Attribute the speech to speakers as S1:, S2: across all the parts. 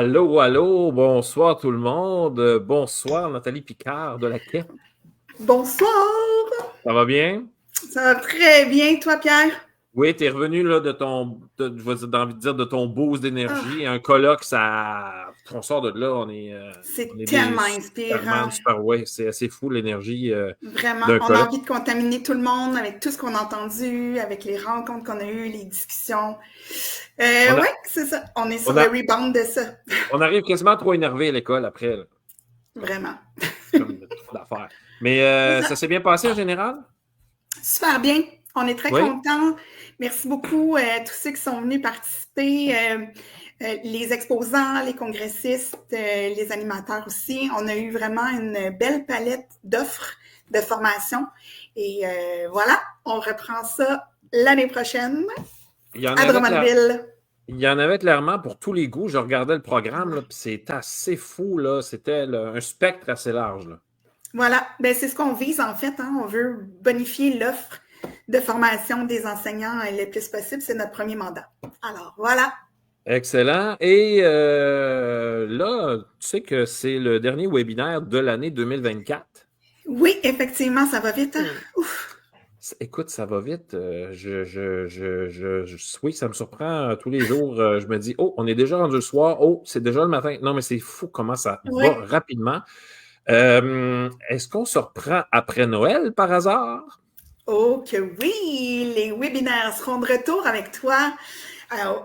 S1: Allô, allô, bonsoir tout le monde. Bonsoir Nathalie Picard de la Quai.
S2: Bonsoir!
S1: Ça va bien?
S2: Ça va très bien, toi, Pierre?
S1: Oui, tu es revenu là, j'ai envie de dire, de ton boost d'énergie.
S2: Ah,
S1: Un colloque, on sort de là, on
S2: c'est
S1: est des
S2: tellement
S1: Superman,
S2: inspirant.
S1: super, ouais, c'est assez fou l'énergie
S2: Vraiment.
S1: d'un
S2: On a
S1: colloque.
S2: envie de contaminer tout le monde avec tout ce qu'on a entendu, avec les rencontres qu'on a eues, les discussions.
S1: On a,
S2: Ouais, c'est ça. On est
S1: on
S2: sur le
S1: a,
S2: rebound de ça.
S1: on arrive quasiment trop énervé à l'école après, là.
S2: Vraiment.
S1: Comme trop d'affaires. Mais
S2: C'est
S1: ça
S2: ça.
S1: s'est bien passé en général?
S2: Super bien. On est très
S1: Oui?
S2: contents. Merci beaucoup à tous ceux qui sont venus participer, les exposants, les congressistes, les animateurs aussi. On a eu vraiment une belle palette d'offres de formation. Et voilà, on reprend ça l'année prochaine
S1: Il y en
S2: à
S1: avait
S2: Drummondville.
S1: Il y en avait clairement pour tous les goûts. Je regardais le programme, là, puis c'était assez fou, là. C'était là, un spectre assez large, là.
S2: Voilà, ben, c'est ce qu'on vise en fait. Hein. On veut bonifier l'offre de formation des enseignants le plus possible. C'est notre premier mandat. Alors voilà.
S1: Excellent. Et là, tu sais que c'est le dernier webinaire de l'année 2024.
S2: Oui, effectivement, ça va vite. Hein? Ouf.
S1: Écoute, ça va vite. Oui, ça me surprend tous les jours. Je me dis, oh, on est déjà rendu le soir. Oh, c'est déjà le matin. Non, mais c'est fou comment ça
S2: Oui.
S1: va rapidement. Est-ce qu'on se reprend après Noël par hasard?
S2: Oh que oui, les webinaires seront de retour avec toi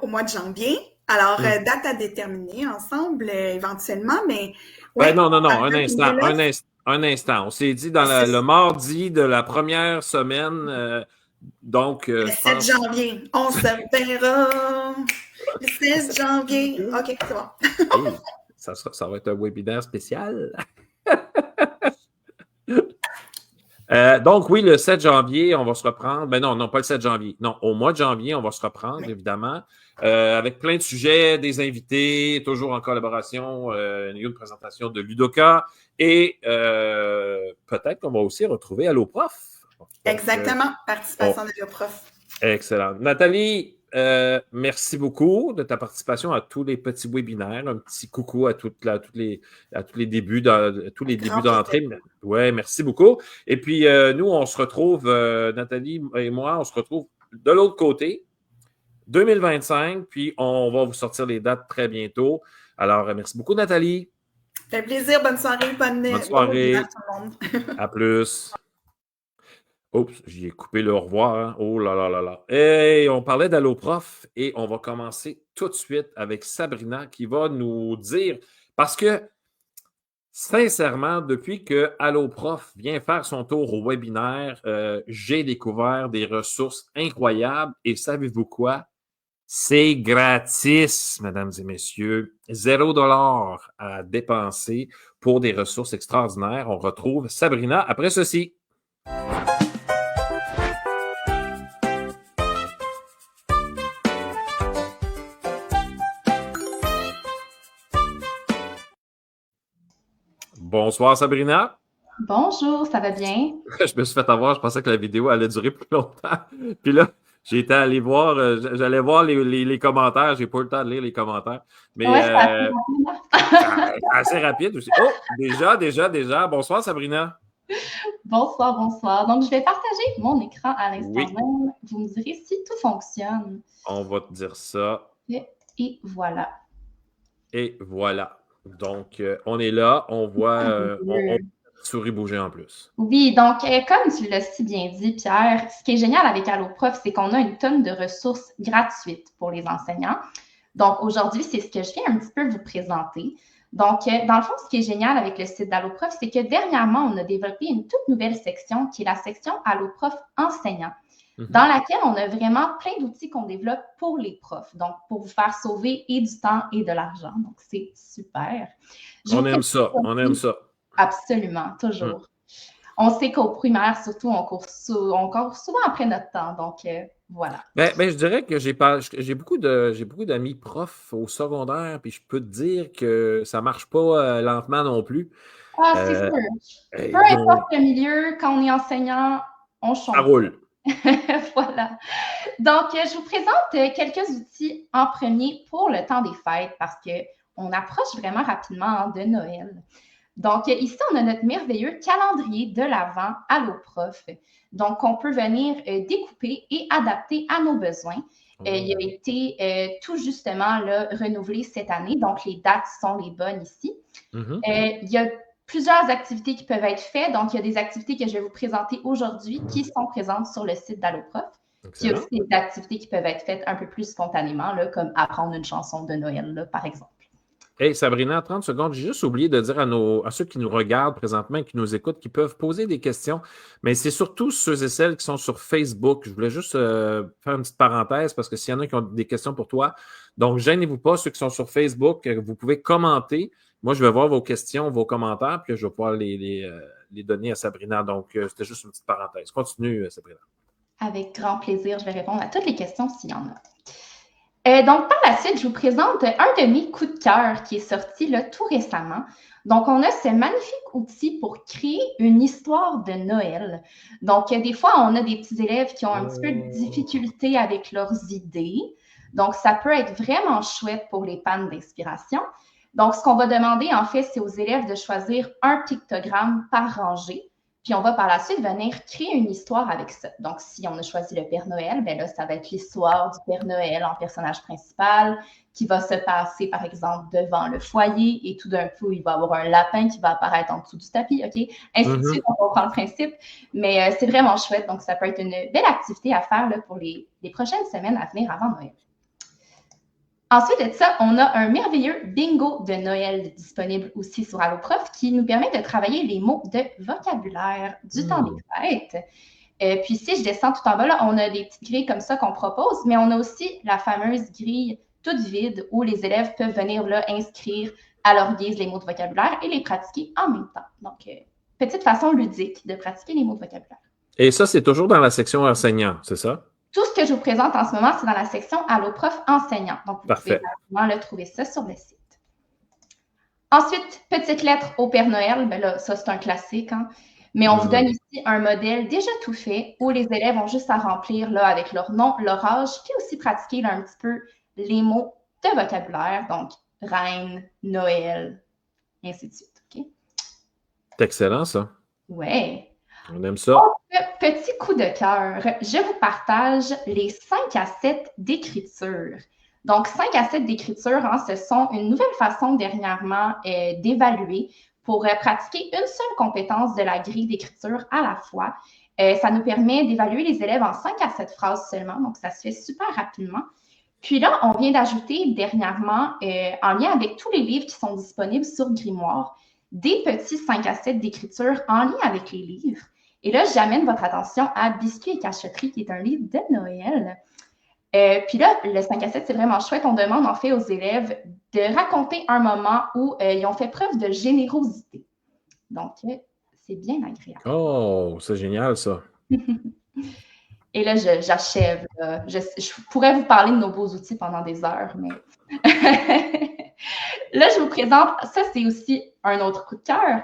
S2: au mois de janvier. Alors, date à déterminer ensemble éventuellement, mais oui,
S1: Ben non, non, non,
S2: on parle d'une belle offre.
S1: un instant. On s'est dit dans le mardi de la première semaine, donc
S2: Le
S1: je
S2: 7
S1: pense.
S2: janvier, on se verra. Le 7 janvier, OK, c'est bon.
S1: Hey, ça va être un webinaire spécial. Donc, oui, le 7 janvier, on va se reprendre. Ben non, non, pas le 7 janvier. Non, au mois de janvier, on va se reprendre, évidemment, avec plein de sujets, des invités, toujours en collaboration, une présentation de Ludoka et peut-être qu'on va aussi retrouver Alloprof. Donc,
S2: Exactement,
S1: on-
S2: participation de la prof.
S1: excellent. Nathalie, merci beaucoup de ta participation à tous les petits webinaires. Un petit coucou à tous les débuts
S2: Grand plaisir.
S1: d'entrée. Ouais, merci beaucoup. Et puis, nous, on se retrouve, Nathalie et moi, on se retrouve de l'autre côté, 2025, puis on va vous sortir les dates très bientôt. Alors, merci beaucoup, Nathalie.
S2: Ça fait plaisir, bonne soirée,
S1: Bonne
S2: bon webinaire
S1: soirée.
S2: tout le monde.
S1: À plus. Oups, j'y ai coupé le au revoir. Hein. Oh là là là là. Hey, on parlait d'Alloprof et on va commencer tout de suite avec Sabrina qui va nous dire, parce que sincèrement, depuis que Alloprof vient faire son tour au webinaire, j'ai découvert des ressources incroyables et savez-vous quoi? C'est gratis, mesdames et messieurs. 0$ à dépenser pour des ressources extraordinaires. On retrouve Sabrina après ceci. Bonsoir Sabrina.
S3: Bonjour, ça va bien?
S1: Je me suis fait avoir, je pensais que la vidéo allait durer plus longtemps. Puis là, j'ai été allé voir, j'allais voir les commentaires, j'ai pas eu le temps de lire les commentaires. Mais
S3: Ouais, c'est assez rapide.
S1: assez rapide aussi. Oh, déjà. Bonsoir Sabrina.
S3: Bonsoir, bonsoir. Donc, je vais partager mon écran à l'instant
S1: Oui,
S3: même. Vous me direz si tout fonctionne.
S1: on va te dire ça.
S3: Et voilà.
S1: Et voilà. Donc, on est là, on voit on souris bouger en plus.
S3: Oui, donc, comme tu l'as si bien dit, Pierre, ce qui est génial avec Alloprof, c'est qu'on a une tonne de ressources gratuites pour les enseignants. Donc, aujourd'hui, c'est ce que je viens un petit peu vous présenter. Donc, dans le fond, ce qui est génial avec le site d'Alloprof, c'est que dernièrement, on a développé une toute nouvelle section qui est la section Alloprof enseignant, dans laquelle on a vraiment plein d'outils qu'on développe pour les profs, donc pour vous faire sauver et du temps et de l'argent. Donc, c'est super.
S1: On aime ça, on aime ça.
S3: Absolument, toujours. On sait qu'au primaire, surtout, on court souvent après notre temps. Donc, voilà.
S1: Ben, je dirais que j'ai beaucoup d'amis profs au secondaire, puis je peux te dire que ça marche pas lentement non plus.
S3: Ah, c'est sûr. Peu importe le milieu, quand on est enseignant, on change.
S1: Ça roule.
S3: Voilà. Donc, je vous présente quelques outils en premier pour le temps des fêtes parce que on approche vraiment rapidement hein, de Noël. Donc, ici, on a notre merveilleux calendrier de l'Avent Alloprof. Donc, on peut venir découper et adapter à nos besoins. Il a été tout justement là, renouvelé cette année, donc les dates sont les bonnes ici. Il y a plusieurs activités qui peuvent être faites. Donc, il y a des activités que je vais vous présenter aujourd'hui qui sont présentes sur le site d'Alloprof. Puis, il y a aussi des activités qui peuvent être faites un peu plus spontanément, là, comme apprendre une chanson de Noël, là, par exemple.
S1: Hey Sabrina, en 30 secondes, j'ai juste oublié de dire à ceux qui nous regardent présentement et qui nous écoutent, qui peuvent poser des questions, mais c'est surtout ceux et celles qui sont sur Facebook. Je voulais juste faire une petite parenthèse parce que s'il y en a qui ont des questions pour toi, donc gênez-vous pas, ceux qui sont sur Facebook, vous pouvez commenter. Moi, je vais voir vos questions, vos commentaires, puis je vais pouvoir les donner à Sabrina. Donc, c'était juste une petite parenthèse. Continue, Sabrina.
S3: Avec grand plaisir, je vais répondre à toutes les questions s'il y en a. Donc, par la suite, je vous présente un de mes coups de cœur qui est sorti là, tout récemment. Donc, on a ce magnifique outil pour créer une histoire de Noël. Donc, des fois, on a des petits élèves qui ont un petit peu de difficulté avec leurs idées. Donc, ça peut être vraiment chouette pour les pannes d'inspiration. Donc, ce qu'on va demander, en fait, c'est aux élèves de choisir un pictogramme par rangée. Puis, on va par la suite venir créer une histoire avec ça. Donc, si on a choisi le Père Noël, bien là, ça va être l'histoire du Père Noël en personnage principal qui va se passer, par exemple, devant le foyer et tout d'un coup, il va y avoir un lapin qui va apparaître en dessous du tapis, OK? Ainsi de suite, on comprend le principe. Mais c'est vraiment chouette. Donc, ça peut être une belle activité à faire là, pour les prochaines semaines à venir avant Noël. Ensuite de ça, on a un merveilleux bingo de Noël disponible aussi sur Alloprof qui nous permet de travailler les mots de vocabulaire du temps des fêtes. Puis si je descends tout en bas, là, on a des petites grilles comme ça qu'on propose, mais on a aussi la fameuse grille toute vide où les élèves peuvent venir là, inscrire à leur guise les mots de vocabulaire et les pratiquer en même temps. Donc, petite façon ludique de pratiquer les mots de vocabulaire.
S1: Et ça, c'est toujours dans la section enseignant, c'est ça?
S3: Tout ce que je vous présente en ce moment, c'est dans la section Alloprof enseignant. Donc, vous pouvez vraiment trouver ça sur le site. Ensuite, petite lettre au Père Noël. Bien là, ça, c'est un classique. Hein? Mais on vous donne ici un modèle déjà tout fait où les élèves ont juste à remplir là, avec leur nom, leur âge, puis aussi pratiquer là, un petit peu les mots de vocabulaire. Donc, reine, Noël, et ainsi de suite. Okay?
S1: C'est excellent, ça.
S3: Ouais.
S1: On aime ça.
S3: Petit coup de cœur, je vous partage les 5 assets d'écriture. Donc, 5 assets d'écriture, hein, ce sont une nouvelle façon dernièrement d'évaluer pour pratiquer une seule compétence de la grille d'écriture à la fois. Ça nous permet d'évaluer les élèves en 5 à 7 phrases seulement, donc ça se fait super rapidement. Puis là, on vient d'ajouter dernièrement, en lien avec tous les livres qui sont disponibles sur Grimoire, des petits 5 assets d'écriture en lien avec les livres. Et là, j'amène votre attention à Biscuits et Cacheterie, qui est un livre de Noël. Puis là, le 5 à 7, c'est vraiment chouette. On demande en fait aux élèves de raconter un moment où ils ont fait preuve de générosité. Donc, c'est bien agréable.
S1: Oh, c'est génial, ça.
S3: Et là, j'achève. Je pourrais vous parler de nos beaux outils pendant des heures, mais... Là, je vous présente, ça, c'est aussi un autre coup de cœur.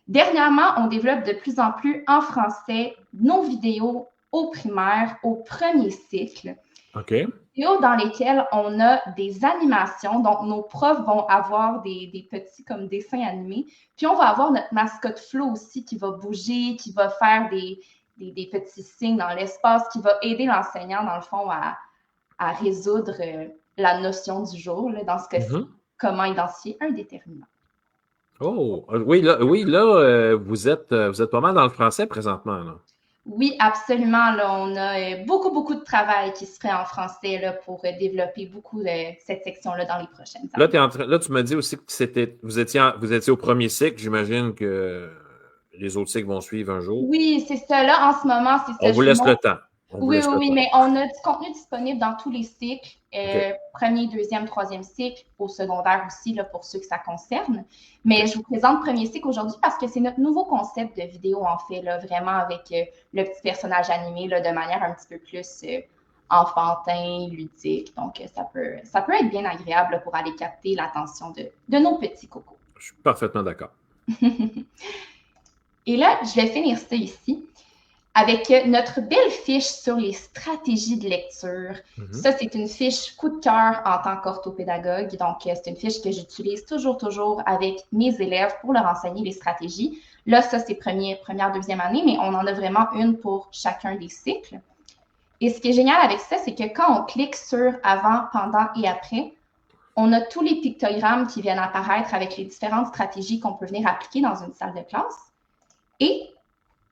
S3: Dernièrement, on développe de plus en plus en français nos vidéos au primaire, au premier cycle.
S1: OK.
S3: Vidéos dans lesquelles on a des animations. Donc, nos profs vont avoir des petits comme dessins animés. Puis, on va avoir notre mascotte Flo aussi qui va bouger, qui va faire des petits signes dans l'espace, qui va aider l'enseignant, dans le fond, à résoudre la notion du jour, là, dans ce cas-ci, comment identifier un déterminant.
S1: Oh, oui, là, vous êtes pas mal dans le français présentement, là.
S3: Oui, absolument. Là, on a beaucoup de travail qui se fait en français là, pour développer beaucoup cette section-là dans les prochaines années.
S1: Là, tu m'as dit aussi que vous étiez au premier cycle. J'imagine que les autres cycles vont suivre un jour.
S3: Oui, c'est ça. Là, en ce moment, c'est ça.
S1: On vous laisse le temps.
S3: Oui, mais on a du contenu disponible dans tous les cycles, premier, deuxième, troisième cycle, au secondaire aussi, là, pour ceux que ça concerne. Mais je vous présente premier cycle aujourd'hui parce que c'est notre nouveau concept de vidéo, en fait, là, vraiment avec le petit personnage animé là, de manière un petit peu plus enfantin, ludique. Donc, ça peut être bien agréable là, pour aller capter l'attention de nos petits cocos.
S1: Je suis parfaitement d'accord.
S3: Et là, je vais finir ça ici. avec notre belle fiche sur les stratégies de lecture. Ça, c'est une fiche coup de cœur en tant qu'orthopédagogue. Donc, c'est une fiche que j'utilise toujours avec mes élèves pour leur enseigner les stratégies. Là, ça, c'est première, deuxième année, mais on en a vraiment une pour chacun des cycles. Et ce qui est génial avec ça, c'est que quand on clique sur avant, pendant et après, on a tous les pictogrammes qui viennent apparaître avec les différentes stratégies qu'on peut venir appliquer dans une salle de classe. Et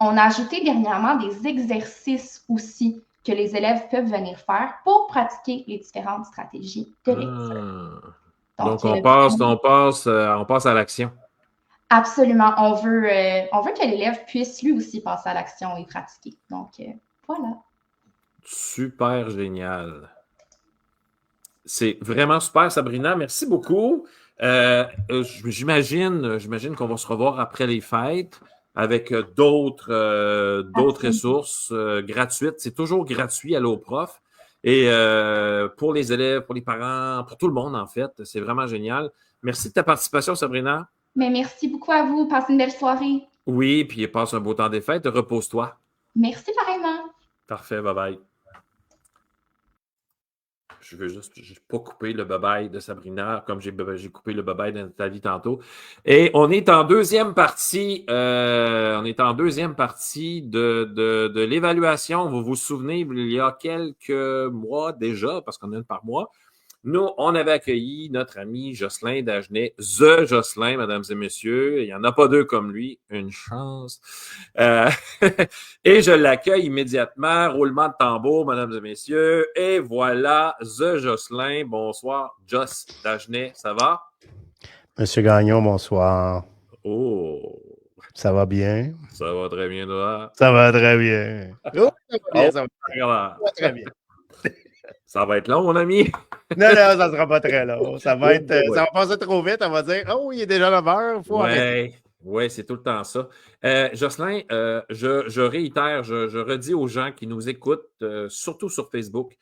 S3: on a ajouté dernièrement des exercices aussi que les élèves peuvent venir faire pour pratiquer les différentes stratégies de lecture.
S1: Donc, on passe à l'action.
S3: Absolument. On veut que l'élève puisse lui aussi passer à l'action et pratiquer. Donc, voilà.
S1: Super génial. C'est vraiment super, Sabrina. Merci beaucoup. J'imagine qu'on va se revoir après les fêtes avec d'autres ressources gratuites. C'est toujours gratuit à l'Alloprof. Et pour les élèves, pour les parents, pour tout le monde, en fait, c'est vraiment génial. Merci de ta participation, Sabrina.
S3: Mais merci beaucoup à vous. Passez une belle soirée.
S1: Oui, puis passe un beau temps des fêtes. Repose-toi.
S3: Merci pareillement.
S1: Parfait, bye-bye. Je veux juste pas couper le bye-bye de Sabrina comme j'ai coupé le bye-bye de Nathalie tantôt. Et on est en deuxième partie. De l'évaluation. Vous vous souvenez, il y a quelques mois déjà, parce qu'on a une par mois, nous, on avait accueilli notre ami Jocelyn Dagenet, The Jocelyn, mesdames et messieurs. Il n'y en a pas deux comme lui. Une chance. Et je l'accueille immédiatement. Roulement de tambour, mesdames et messieurs. Et voilà, The Jocelyn. Bonsoir. Joss Dagenet, ça va?
S4: Monsieur Gagnon, bonsoir.
S1: Oh.
S4: Ça va bien?
S1: Ça va très bien, toi?
S4: Ça va très bien. Oh, ça va bien, ça va très bien.
S1: Ça va être long, mon ami.
S4: Non, ça ne sera pas très long. Ça va passer trop vite. On va dire, oh, il est déjà 9 heures, il faut arrêter.
S1: Oui, c'est tout le temps ça. Jocelyn, je réitère, je redis aux gens qui nous écoutent, surtout sur Facebook,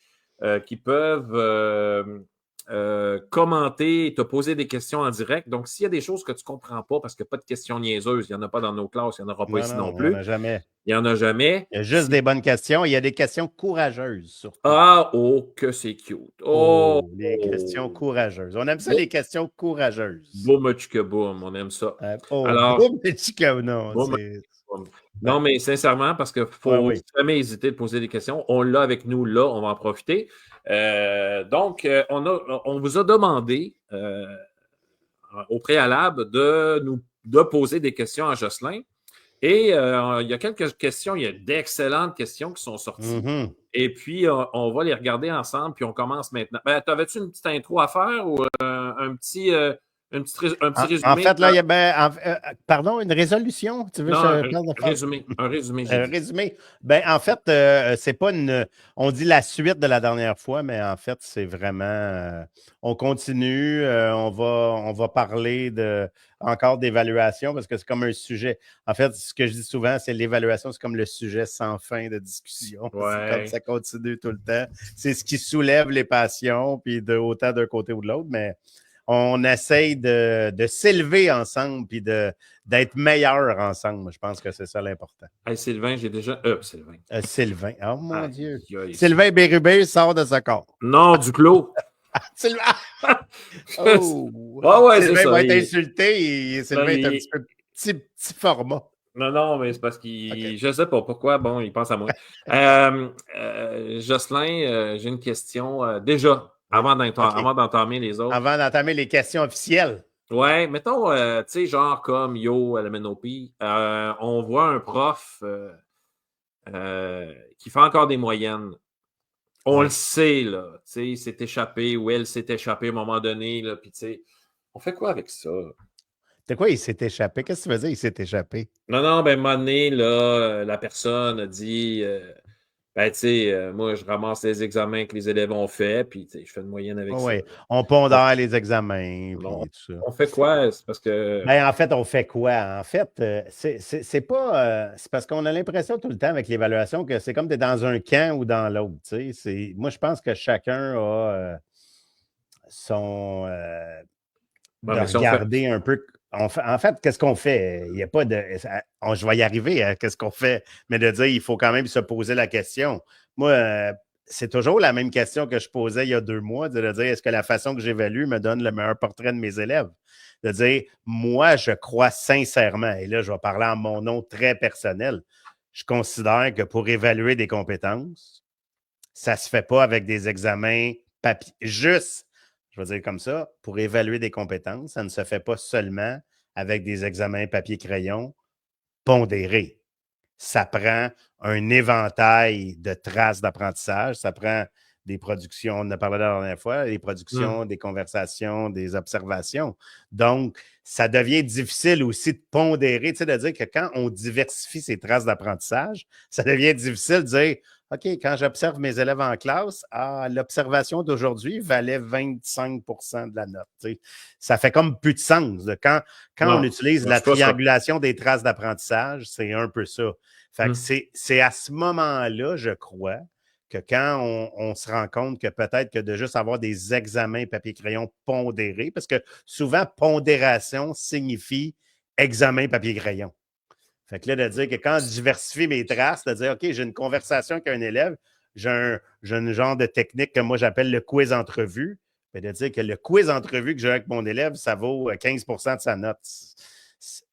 S1: qui peuvent commenter, te poser des questions en direct. Donc, s'il y a des choses que tu ne comprends pas, parce qu'il n'y a pas de questions niaiseuses, il n'y en a pas dans nos classes, il n'y en aura pas ici non plus.
S4: Il n'y en a jamais.
S1: Il n'y en a jamais.
S4: Il y a juste des bonnes questions. Il y a des questions courageuses, surtout.
S1: Ah, oh, que c'est cute.
S4: Les questions courageuses. On aime ça, les questions courageuses.
S1: Boum, tchika boum, on aime ça.
S4: Alors, boum, tchika, non.
S1: Non, mais sincèrement, parce qu'il ne faut jamais hésiter de poser des questions. On l'a avec nous là, on va en profiter. Donc, on vous a demandé au préalable de poser des questions à Jocelyn. Et il y a quelques questions, il y a d'excellentes questions qui sont sorties. Et puis, on va les regarder ensemble, puis on commence maintenant. T'avais-tu une petite intro à faire ou un petit résumé?
S4: En fait, là, il y a pardon, une résolution? Tu veux
S1: un résumé. Un résumé.
S4: En fait, c'est pas on dit la suite de la dernière fois, mais en fait, c'est vraiment on continue, on va parler encore d'évaluation parce que c'est comme un sujet. En fait, ce que je dis souvent, c'est l'évaluation, c'est comme le sujet sans fin de discussion.
S1: Ouais.
S4: C'est comme ça continue tout le temps. C'est ce qui soulève les passions, puis autant d'un côté ou de l'autre, mais on essaye de s'élever ensemble puis d'être meilleurs ensemble. Je pense que c'est ça l'important.
S1: Hey, Sylvain, j'ai déjà... Sylvain.
S4: Sylvain. Oh mon Dieu. Sylvain Bérubé sort de ce corps.
S1: Non, Duclos.
S4: Sylvain.
S1: Sylvain
S4: va être insulté. Sylvain est un petit peu petit format.
S1: Non, mais c'est parce qu'il... Je ne sais pas pourquoi. Bon, il pense à moi. Jocelyn, j'ai une question. Déjà... Avant d'entamer les autres.
S4: Avant d'entamer les questions officielles.
S1: Ouais, mettons, tu sais, genre comme Yo à la MNOP, on voit un prof qui fait encore des moyennes. On le sait, là, tu sais, il s'est échappé ou elle s'est échappée à un moment donné, là, puis tu sais, on fait quoi avec ça?
S4: C'est quoi, il s'est échappé? Qu'est-ce que tu veux dire, il s'est échappé?
S1: Non, à un moment donné, là, la personne a dit... tu sais, moi, je ramasse les examens que les élèves ont fait, puis je fais une moyenne avec ça.
S4: Oui, on pondère les examens, puis tout ça.
S1: On fait quoi? C'est parce que...
S4: En fait, on fait quoi? En fait, c'est pas... c'est parce qu'on a l'impression tout le temps avec l'évaluation que c'est comme tu es dans un camp ou dans l'autre. Moi, je pense que chacun a son... regarder un peu... En fait, qu'est-ce qu'on fait? Il n'y a pas de. Je vais y arriver à qu'est-ce qu'on fait, mais de dire il faut quand même se poser la question. Moi, c'est toujours la même question que je posais il y a 2 mois, de dire est-ce que la façon que j'évalue me donne le meilleur portrait de mes élèves? De dire, moi, je crois sincèrement, et là, je vais parler en mon nom très personnel, je considère que pour évaluer des compétences, ça ne se fait pas avec des examens papier. Juste, je vais dire comme ça, pour évaluer des compétences, ça ne se fait pas seulement avec des examens papier-crayon pondérés. Ça prend un éventail de traces d'apprentissage, ça prend des productions, on en a parlé la dernière fois, des productions, des conversations, des observations. Donc, ça devient difficile aussi de pondérer, tu sais, de dire que quand on diversifie ces traces d'apprentissage, ça devient difficile de dire, OK, quand j'observe mes élèves en classe, l'observation d'aujourd'hui valait 25 de la note. Tu sais. Ça fait comme plus de sens. Quand on utilise la triangulation des traces d'apprentissage, c'est un peu ça. Fait que c'est à ce moment-là, je crois, que quand on se rend compte que peut-être que de juste avoir des examens papier-crayon pondérés, parce que souvent, pondération signifie examen papier-crayon. Fait que là, de dire que quand je diversifie mes traces, de dire, OK, j'ai une conversation avec un élève, j'ai un genre de technique que moi j'appelle le quiz entrevue, mais de dire que le quiz entrevue que j'ai avec mon élève, ça vaut 15 de sa note.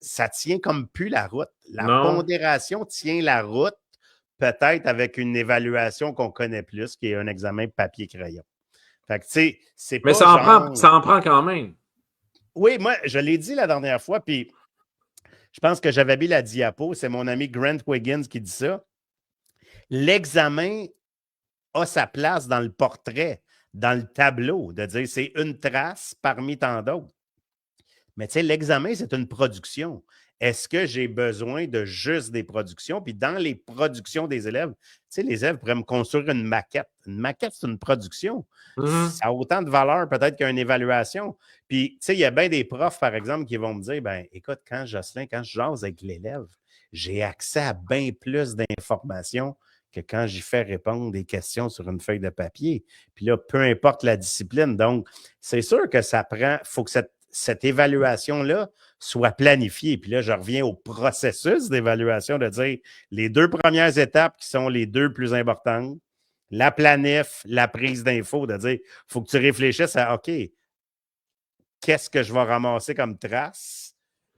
S4: Ça tient comme plus la route. La pondération tient la route, peut-être avec une évaluation qu'on connaît plus, qui est un examen papier-crayon. Fait que, tu sais, c'est pas.
S1: Mais ça en prend quand même.
S4: Oui, moi, je l'ai dit la dernière fois, puis je pense que j'avais mis la diapo. C'est mon ami Grant Wiggins qui dit ça. L'examen a sa place dans le portrait, dans le tableau, de dire c'est une trace parmi tant d'autres. Mais tu sais, l'examen, c'est une production. Est-ce que j'ai besoin de juste des productions? Puis dans les productions des élèves, tu sais, les élèves pourraient me construire une maquette. Une maquette, c'est une production. Ça a autant de valeur peut-être qu'une évaluation. Puis, tu sais, il y a bien des profs, par exemple, qui vont me dire, ben écoute, quand je jase avec l'élève, j'ai accès à bien plus d'informations que quand j'y fais répondre des questions sur une feuille de papier. Puis là, peu importe la discipline. Donc, c'est sûr que ça prend, il faut que cette évaluation-là soit planifiée. Puis là, je reviens au processus d'évaluation, de dire les 2 premières étapes qui sont les 2 plus importantes, la planif, la prise d'infos, de dire, il faut que tu réfléchisses à, OK, qu'est-ce que je vais ramasser comme trace?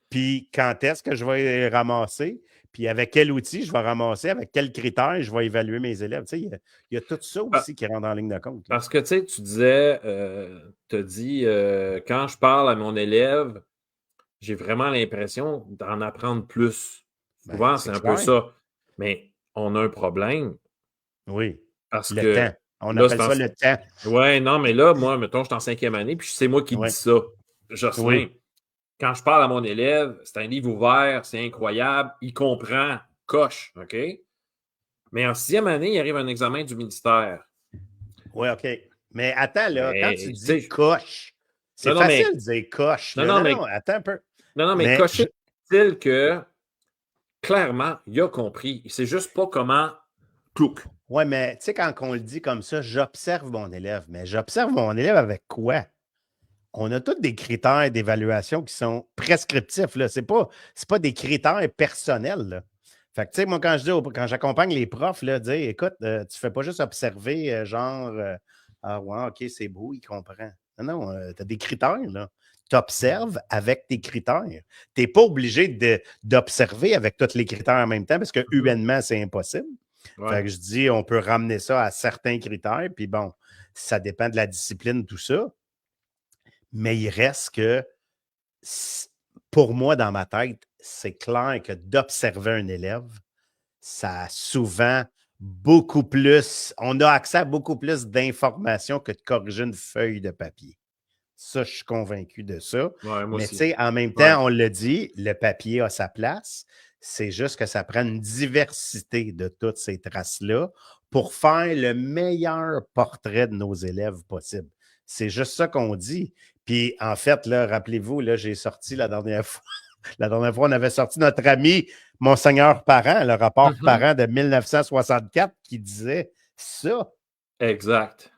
S4: Puis quand est-ce que je vais les ramasser? Puis avec quel outil je vais ramasser? Avec quels critères je vais évaluer mes élèves? Tu sais, il y a tout ça aussi qui rentre en ligne de compte. Là.
S1: Parce que, tu sais, tu disais, tu as dit, quand je parle à mon élève, j'ai vraiment l'impression d'en apprendre plus. Souvent, c'est un peu ça. Mais on a un problème.
S4: Oui.
S1: Parce
S4: le
S1: que.
S4: Temps. On appelle ça le temps.
S1: Oui, non, mais là, moi, mettons, je suis en 5e année, puis c'est moi qui dis ça. Jocelyn, quand je parle à mon élève, c'est un livre ouvert, c'est incroyable, il comprend, coche, OK? Mais en 6e année, il arrive un examen du ministère.
S4: Oui, OK. Mais attends, là, quand tu dis coche, c'est facile de dire coche.
S1: Non, mais
S4: attends un peu.
S1: Non, mais cocher, c'est-il que clairement, il a compris. Il ne sait juste pas comment plouc.
S4: Oui, mais tu sais, quand on le dit comme ça, j'observe mon élève. Mais j'observe mon élève avec quoi? On a tous des critères d'évaluation qui sont prescriptifs. Ce n'est pas des critères personnels. Là. Fait que, tu sais, moi, quand j'accompagne les profs, là, dire, écoute, tu ne fais pas juste observer, ah ouais, OK, c'est beau, il comprend. Non, tu as des critères, là. Tu observes avec tes critères. Tu n'es pas obligé d'observer avec tous les critères en même temps parce que humainement, c'est impossible. Ouais. Fait que je dis, on peut ramener ça à certains critères, puis bon, ça dépend de la discipline, tout ça. Mais il reste que, pour moi, dans ma tête, c'est clair que d'observer un élève, ça a souvent beaucoup plus, on a accès à beaucoup plus d'informations que de corriger une feuille de papier. Ça, je suis convaincu de ça.
S1: Ouais,
S4: mais tu sais, en même temps, on l'a dit, le papier a sa place. C'est juste que ça prend une diversité de toutes ces traces-là pour faire le meilleur portrait de nos élèves possible. C'est juste ça qu'on dit. Puis, en fait, là, rappelez-vous, là, j'ai sorti la dernière fois, on avait sorti notre ami Monseigneur Parent, le rapport Parent de 1964 qui disait ça.
S1: Exact.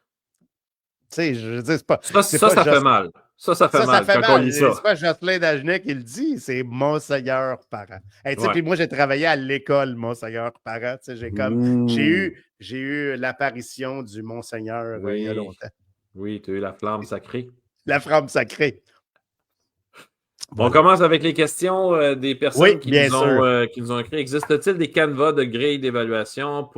S4: Tu sais, je veux dire, c'est pas.
S1: Ça fait mal. Ça fait
S4: Ça
S1: mal
S4: fait
S1: quand on
S4: mal.
S1: lit ça.
S4: C'est pas Jocelyn Dagenet qui le dit, c'est Monseigneur Parent. Hey, tu sais,
S1: Ouais.
S4: puis moi, j'ai travaillé à l'école Monseigneur Parent. Tu sais,
S1: Ouh.
S4: j'ai eu l'apparition du Monseigneur il y a
S1: Oui.
S4: longtemps.
S1: Oui, tu as eu la flamme sacrée.
S4: La flamme sacrée.
S1: On
S4: Voilà.
S1: commence avec les questions des personnes
S4: Oui, bien sûr.
S1: qui nous ont écrit. Existe-t-il des canevas de grille d'évaluation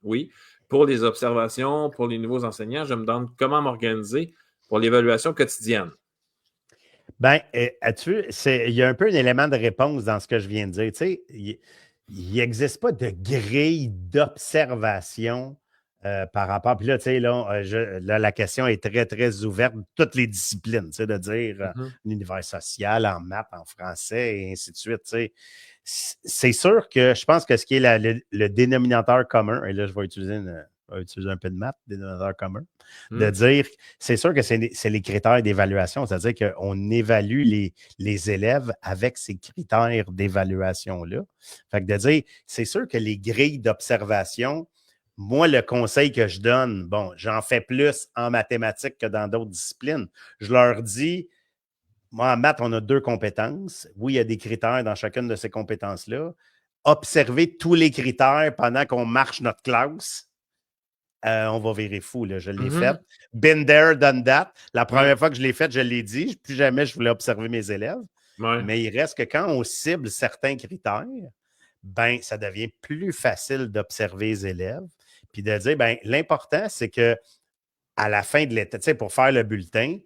S1: oui, pour les observations, pour les nouveaux enseignants? Je me demande comment m'organiser pour l'évaluation quotidienne.
S4: Ben, as-tu vu, il y a un peu un élément de réponse dans ce que je viens de dire. Tu sais, il n'existe pas de grille d'observation par rapport. Puis là, tu sais, là, la question est très, très ouverte. Toutes les disciplines, tu sais, de dire l'univers social, en maths, en français, et ainsi de suite. Tu sais. C'est sûr que je pense que ce qui est le dénominateur commun, et là, je vais utiliser un peu de maths, dénominateur commun, de dire, c'est sûr que c'est les critères d'évaluation, c'est-à-dire qu'on évalue les élèves avec ces critères d'évaluation-là. Fait que de dire, c'est sûr que les grilles d'observation, moi, le conseil que je donne, bon, j'en fais plus en mathématiques que dans d'autres disciplines. Je leur dis, moi, en maths, on a 2 compétences. Oui, il y a des critères dans chacune de ces compétences-là. Observer tous les critères pendant qu'on marche notre classe. On va virer fou, là. Je l'ai fait. Been there, done that. La première fois que je l'ai fait, je l'ai dit. Plus jamais je voulais observer mes élèves.
S1: Ouais.
S4: Mais il reste que quand on cible certains critères, ben, ça devient plus facile d'observer les élèves. Puis de dire, ben, l'important, c'est que à la fin de l'état, tu sais, pour faire le bulletin,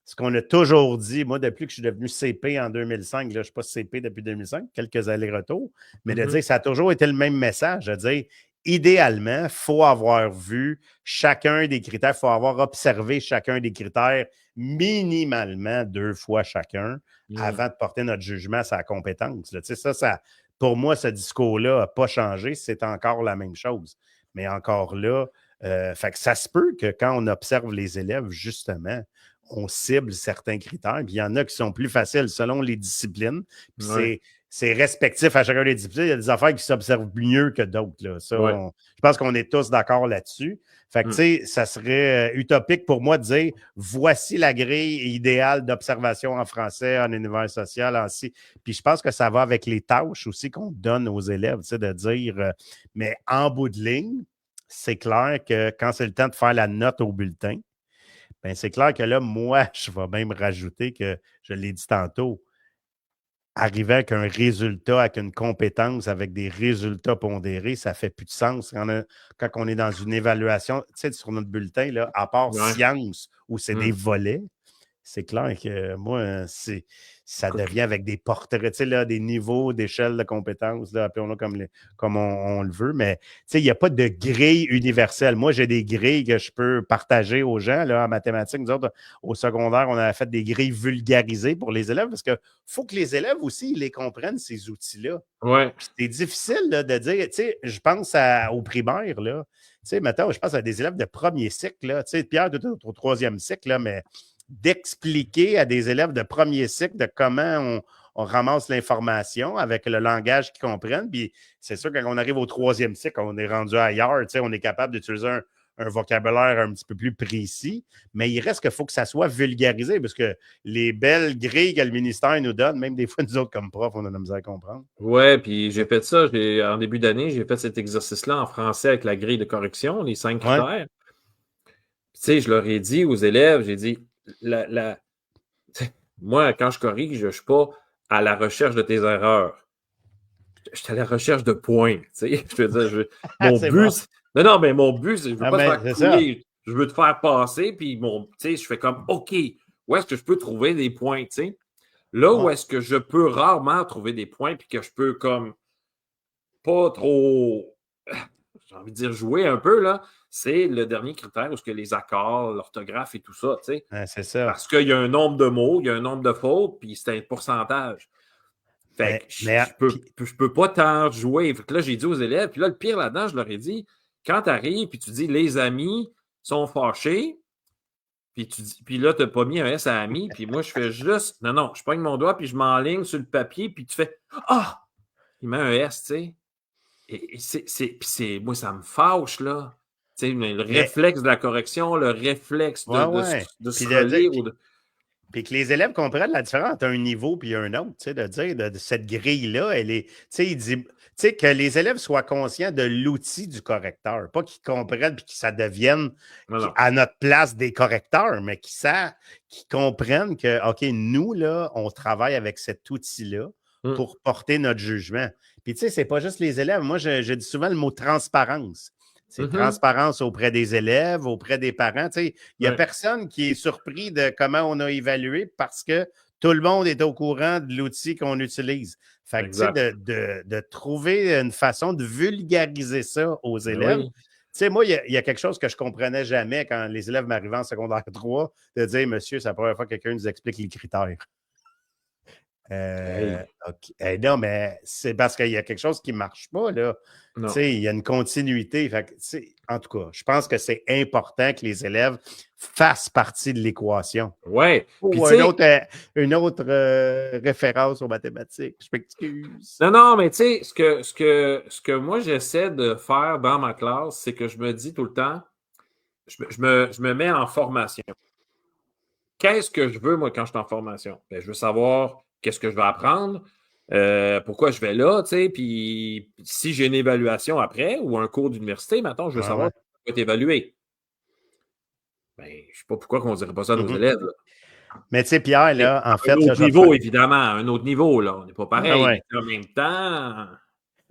S4: ce qu'on a toujours dit, moi, depuis que je suis devenu CP en 2005, là, je ne suis pas CP depuis 2005, quelques allers-retours, mais de dire, ça a toujours été le même message, de dire, idéalement, il faut avoir vu chacun des critères, il faut avoir observé chacun des critères minimalement 2 fois chacun avant de porter notre jugement à sa compétence. Là. Tu sais, ça, pour moi, ce discours-là n'a pas changé, c'est encore la même chose. Mais encore là, fait que ça se peut que quand on observe les élèves, justement, on cible certains critères. Puis il y en a qui sont plus faciles selon les disciplines. Puis c'est respectif à chacun des disciplines. Il y a des affaires qui s'observent mieux que d'autres. Là. Ça, je pense qu'on est tous d'accord là-dessus. Fait que, tu sais, ça serait utopique pour moi de dire voici la grille idéale d'observation en français, en univers social, en ci. Puis je pense que ça va avec les tâches aussi qu'on donne aux élèves, tu sais, de dire, mais en bout de ligne, c'est clair que quand c'est le temps de faire la note au bulletin, bien, c'est clair que là, moi, je vais même rajouter que, je l'ai dit tantôt, arriver avec un résultat, avec une compétence, avec des résultats pondérés, ça ne fait plus de sens. Quand on est dans une évaluation, tu sais, sur notre bulletin, là, à part sciences, où c'est des volets, c'est clair que moi, ça devient avec des portraits, tu sais, là, des niveaux d'échelle de compétences, là, appelons-le comme on le veut, mais tu sais, il n'y a pas de grille universelle. Moi, j'ai des grilles que je peux partager aux gens, là, en mathématiques. Nous autres, au secondaire, on avait fait des grilles vulgarisées pour les élèves parce qu'il faut que les élèves aussi, ils les comprennent, ces outils-là.
S1: Ouais.
S4: C'est difficile là, de dire, tu sais, je pense aux primaires, là, tu sais, maintenant, je pense à des élèves de premier cycle, là, tu sais, Pierre, tu es au 3e cycle, là, mais d'expliquer à des élèves de premier cycle de comment on ramasse l'information avec le langage qu'ils comprennent. Puis c'est sûr, quand on arrive au 3e cycle, on est rendu ailleurs. Tu sais, on est capable d'utiliser un vocabulaire un petit peu plus précis, mais il reste qu'il faut que ça soit vulgarisé parce que les belles grilles que le ministère nous donne, même des fois, nous autres, comme profs, on a de la misère à comprendre.
S1: Ouais, puis j'ai fait ça en début d'année, j'ai fait cet exercice-là en français avec la grille de correction, les 5 critères. Tu sais, je leur ai dit aux élèves, j'ai dit, moi, quand je corrige, je ne suis pas à la recherche de tes erreurs. Je suis à la recherche de points. Tu sais, je veux dire, mon but, bon. Non, mais mon but, c'est je veux pas te faire couler. Je veux te faire passer, puis tu sais, je fais comme, OK, où est-ce que je peux trouver des points, tu sais? Là où est-ce que je peux rarement trouver des points, puis que je peux comme pas trop, j'ai envie de dire jouer un peu, là, c'est le dernier critère où est-ce que les accords, l'orthographe et tout ça, tu sais.
S4: C'est ça.
S1: Parce qu'il y a un nombre de mots, il y a un nombre de fautes, puis c'est un pourcentage. Fait que je peux pas tant jouer. Fait que là, j'ai dit aux élèves, puis là, le pire là-dedans, je leur ai dit, quand tu arrives, puis tu dis les amis sont fâchés, puis là, tu n'as pas mis un S à amis, puis moi, je fais juste, non, je pogne mon doigt, puis je m'enligne sur le papier, puis tu fais, il met un S, tu sais. Et moi, ça me fâche, là. Tu sais, le réflexe de la correction, le réflexe de se relire.
S4: Puis que les élèves comprennent la différence entre un niveau et un autre, tu sais, de dire de cette grille-là, elle est. Tu sais, il dit. Tu sais, que les élèves soient conscients de l'outil du correcteur, pas qu'ils comprennent et que ça devienne à notre place des correcteurs, mais qu'ils comprennent que, OK, nous, là, on travaille avec cet outil-là pour porter notre jugement. Puis, tu sais, c'est pas juste les élèves. Moi, je dis souvent le mot transparence. C'est transparence auprès des élèves, auprès des parents. Tu sais, il n'y a personne qui est surpris de comment on a évalué parce que tout le monde est au courant de l'outil qu'on utilise. Fait que, tu sais, de trouver une façon de vulgariser ça aux élèves. Tu sais, moi, il y a quelque chose que je ne comprenais jamais quand les élèves m'arrivaient en secondaire 3, de dire, monsieur, c'est la première fois que quelqu'un nous explique les critères. Okay. Non, mais c'est parce qu'il y a quelque chose qui ne marche pas, là. Il y a une continuité. Fait que, en tout cas, je pense que c'est important que les élèves fassent partie de l'équation.
S1: Oui.
S4: Une autre référence aux mathématiques. Je m'excuse.
S1: Non, mais tu sais, ce que moi j'essaie de faire dans ma classe, c'est que je me dis tout le temps, je me mets en formation. Qu'est-ce que je veux, moi, quand je suis en formation? Ben, je veux savoir qu'est-ce que je vais apprendre, pourquoi je vais là, tu sais, puis si j'ai une évaluation après ou un cours d'université, maintenant, je veux savoir comment je vais être évalué. Ben, je ne sais pas pourquoi on ne dirait pas ça à nos élèves. Là.
S4: Mais tu sais, Pierre, là, en fait...
S1: Un autre niveau, évidemment, un autre niveau, là. On n'est pas pareil. En même temps...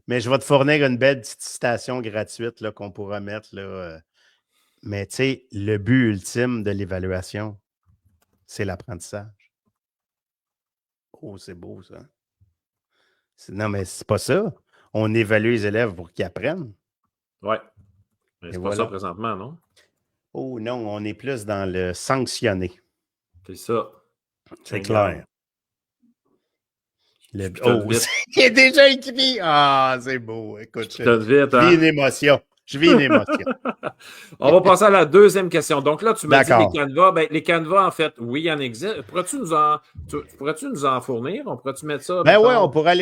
S4: Mais je vais te fournir une belle petite citation gratuite là, qu'on pourra mettre, là. Mais tu sais, le but ultime de l'évaluation, c'est l'apprentissage. Oh, c'est beau, ça. Non, mais c'est pas ça. On évalue les élèves pour qu'ils apprennent.
S1: Oui. Mais c'est pas ça présentement, non?
S4: Oh non, on est plus dans le sanctionner.
S1: C'est ça.
S4: C'est clair. Il est déjà écrit. Ah, c'est beau. Écoute, je vis une émotion. Je vis une émotion.
S1: On va passer à la deuxième question. Donc là, tu m'as dit les canevas. Ben, les canevas, en fait, oui, il en existe. Pourrais-tu nous en fournir? On pourrait-tu mettre ça?
S4: Ben oui, on pourrait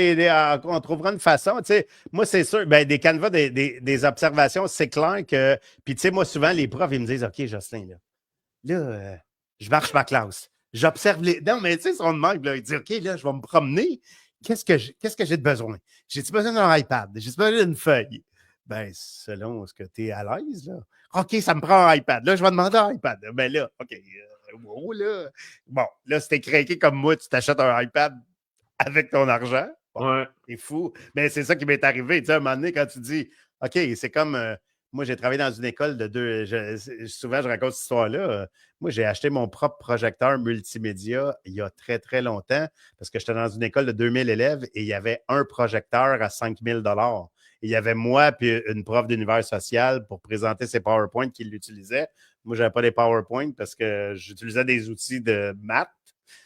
S4: on trouvera une façon. Tu sais, moi, c'est sûr, ben, des canevas, des observations, c'est clair que. Puis, tu sais, moi, souvent, les profs, ils me disent, OK, Jocelyn, là, je marche ma classe. J'observe les. Non, mais tu sais, son manque, là, il dit, OK, là, je vais me promener. Qu'est-ce que j'ai de besoin? J'ai-tu besoin d'un iPad? J'ai-tu besoin d'une feuille? Ben, selon ce que tu es à l'aise, là. OK, ça me prend un iPad. Là, je vais demander un iPad. Ben là, OK. Wow, là. Bon, là, si t'es craqué comme moi, tu t'achètes un iPad avec ton argent. Bon, c'est fou. Mais c'est ça qui m'est arrivé. Tu sais, à un moment donné, quand tu dis, OK, c'est comme. Moi, j'ai travaillé dans une école de deux. Souvent, je raconte cette histoire-là. Moi, j'ai acheté mon propre projecteur multimédia il y a très, très longtemps parce que j'étais dans une école de 2000 élèves et il y avait un projecteur à 5000 $. Il y avait moi puis une prof d'univers social pour présenter ses PowerPoint qui l'utilisaient. Moi, je n'avais pas des PowerPoint parce que j'utilisais des outils de maths,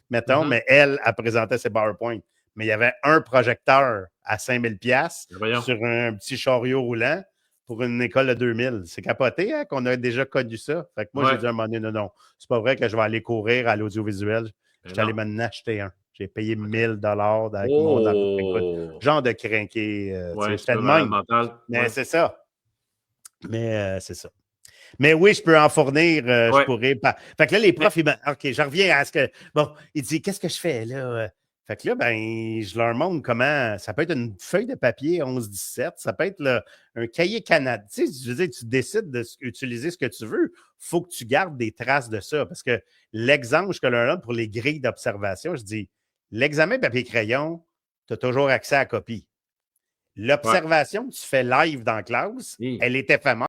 S4: mettons, mais elle présentait ses PowerPoint. Mais il y avait un projecteur à 5000 $ sur un petit chariot roulant pour une école de 2000. C'est capoté hein, qu'on a déjà connu ça. Fait que moi, j'ai dit à un moment donné, non, c'est pas vrai que je vais aller courir à l'audiovisuel. Je suis allé m'en acheter un. J'ai payé 1000 $ avec mon argent. Genre de crinqué. C'était de même. Mais c'est ça. Mais c'est ça. Mais oui, je peux en fournir. Je pourrais. Fait que là, les profs, OK, j'en reviens à ce que. Bon, il dit, qu'est-ce que je fais là? Fait que là, ben, je leur montre comment. Ça peut être une feuille de papier 11-17, ça peut être un cahier Canada. Tu sais, je veux dire, tu décides d'utiliser ce que tu veux. Il faut que tu gardes des traces de ça. Parce que l'exemple que je leur donne pour les grilles d'observation, je dis l'examen papier-crayon, tu as toujours accès à la copie. L'observation que tu fais live dans la classe, elle est éphémère.